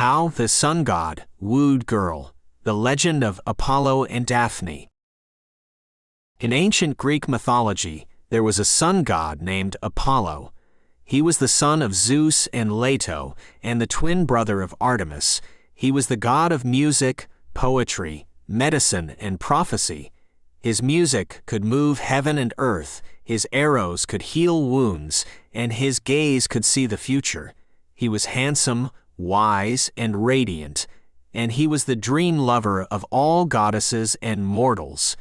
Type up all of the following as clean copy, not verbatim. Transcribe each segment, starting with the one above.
How the Sun God Wooed Girl. The Legend of Apollo and Daphne. In ancient Greek mythology, there was a sun god named Apollo. He was the son of Zeus and Leto, and the twin brother of Artemis. He was the god of music, poetry, medicine, and prophecy. His music could move heaven and earth, his arrows could heal wounds, and his gaze could see the future. He was handsome, wise, and radiant, and he was the dream lover of all goddesses and mortals.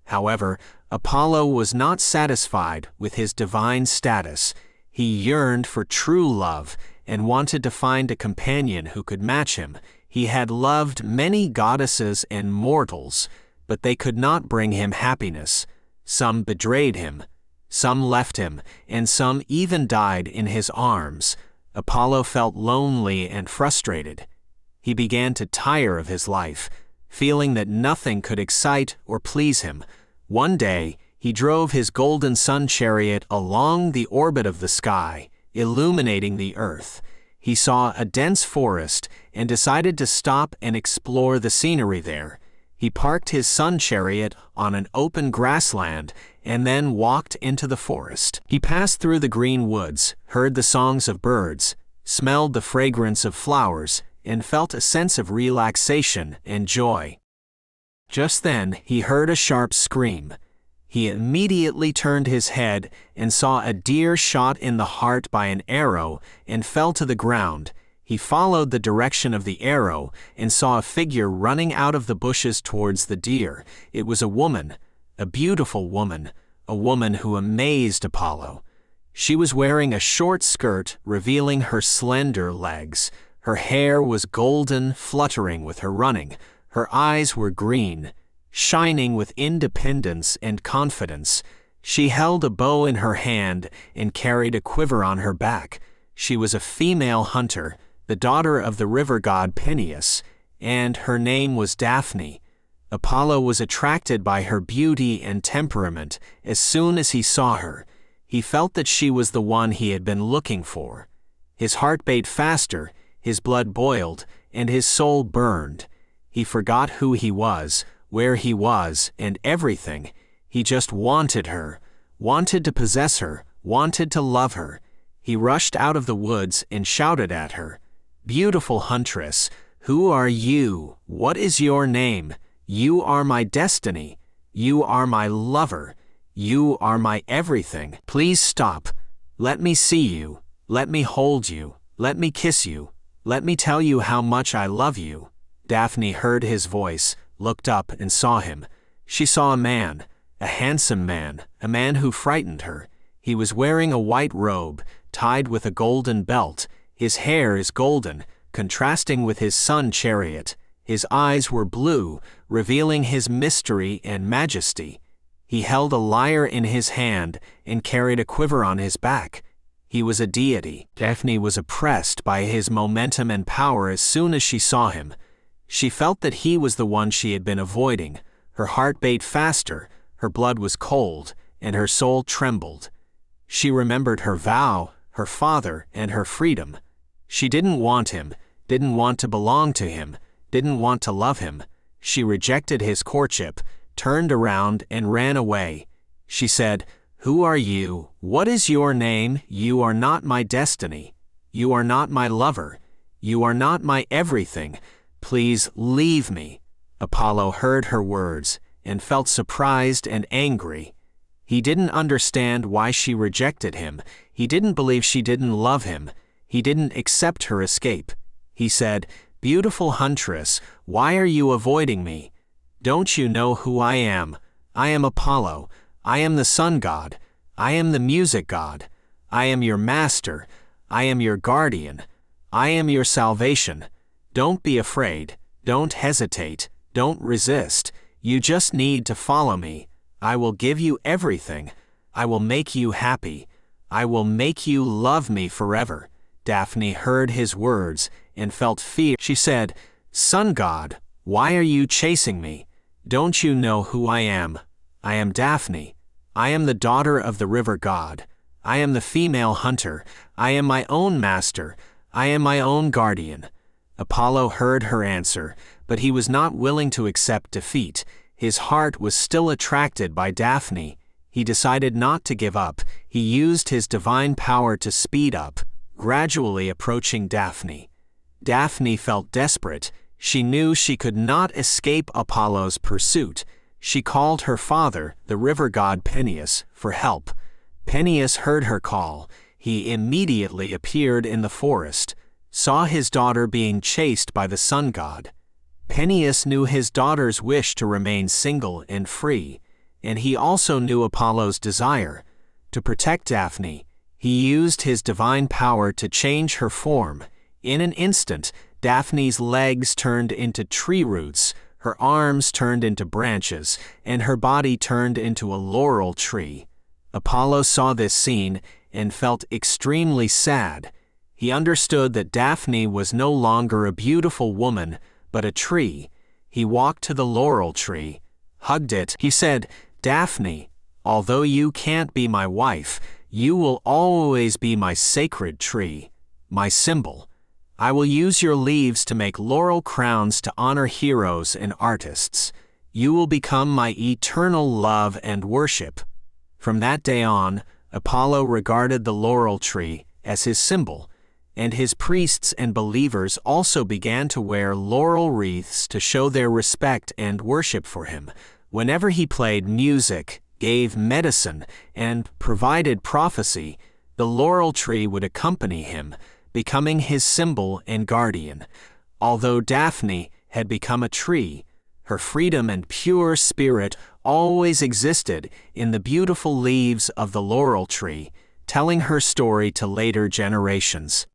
However, Apollo was not satisfied with his divine status. He yearned for true love and wanted to find a companion who could match him. He had loved many goddesses and mortals, but they could not bring him happiness. Some betrayed him, some left him, and some even died in his arms. Apollo felt lonely and frustrated. He began to tire of his life, feeling that nothing could excite or please him. One day, he drove his golden sun chariot along the orbit of the sky, illuminating the earth. He saw a dense forest and decided to stop and explore the scenery there. He parked his sun chariot on an open grassland and then walked into the forest. He passed through the green woods, heard the songs of birds, smelled the fragrance of flowers, and felt a sense of relaxation and joy. Just then, he heard a sharp scream. He immediately turned his head and saw a deer shot in the heart by an arrow and fell to the ground. He followed the direction of the arrow and saw a figure running out of the bushes towards the deer. It was a woman, a beautiful woman, a woman who amazed Apollo. She was wearing a short skirt revealing her slender legs. Her hair was golden, fluttering with her running. Her eyes were green, shining with independence and confidence. She held a bow in her hand and carried a quiver on her back. She was a female hunter, the daughter of the river god Peneus, and her name was Daphne. Apollo was attracted by her beauty and temperament. As soon as he saw her, he felt that she was the one he had been looking for. His heart beat faster, his blood boiled, and his soul burned. He forgot who he was, where he was, and everything. He just wanted her, wanted to possess her, wanted to love her. He rushed out of the woods and shouted at her, "Beautiful huntress, who are you? What is your name? You are my destiny. You are my lover. You are my everything. Please stop. Let me see you. Let me hold you. Let me kiss you. Let me tell you how much I love you." Daphne heard his voice, looked up and saw him. She saw a man, a handsome man, a man who frightened her. He was wearing a white robe, tied with a golden belt. His hair is golden, contrasting with his sun chariot. His eyes were blue, revealing his mystery and majesty. He held a lyre in his hand and carried a quiver on his back. He was a deity. Daphne was oppressed by his momentum and power as soon as she saw him. She felt that he was the one she had been avoiding. Her heart beat faster, her blood was cold, and her soul trembled. She remembered her vow, her father, and her freedom. She didn't want him, didn't want to belong to him, didn't want to love him. She rejected his courtship, turned around, and ran away. She said, "Who are you? What is your name? You are not my destiny. You are not my lover. You are not my everything. Please leave me." Apollo heard her words and felt surprised and angry. He didn't understand why she rejected him. He didn't believe she didn't love him. He didn't accept her escape. He said, "Beautiful huntress, why are you avoiding me? Don't you know who I am? I am Apollo. I am the sun god. I am the music god. I am your master. I am your guardian. I am your salvation. Don't be afraid. Don't hesitate. Don't resist. You just need to follow me. I will give you everything. I will make you happy. I will make you love me forever." Daphne heard his words and felt fear. She said, "Sun god, why are you chasing me? Don't you know who I am? I am Daphne. I am the daughter of the river god. I am the female hunter. I am my own master. I am my own guardian." Apollo heard her answer, but he was not willing to accept defeat. His heart was still attracted by Daphne. He decided not to give up. He used his divine power to speed up, gradually approaching Daphne. Daphne felt desperate. She knew she could not escape Apollo's pursuit. She called her father, the river god Peneus, for help. Peneus heard her call. He immediately appeared in the forest, saw his daughter being chased by the sun god. Peneus knew his daughter's wish to remain single and free, and he also knew Apollo's desire. To protect Daphne, he used his divine power to change her form. In an instant, Daphne's legs turned into tree roots, her arms turned into branches, and her body turned into a laurel tree. Apollo saw this scene and felt extremely sad. He understood that Daphne was no longer a beautiful woman, but a tree. He walked to the laurel tree, hugged it. He said, "Daphne, although you can't be my wife, you will always be my sacred tree, my symbol. I will use your leaves to make laurel crowns to honor heroes and artists. You will become my eternal love and worship." From that day on, Apollo regarded the laurel tree as his symbol, and his priests and believers also began to wear laurel wreaths to show their respect and worship for him. Whenever he played music, gave medicine, and provided prophecy, the laurel tree would accompany him, becoming his symbol and guardian. Although Daphne had become a tree, her freedom and pure spirit always existed in the beautiful leaves of the laurel tree, telling her story to later generations.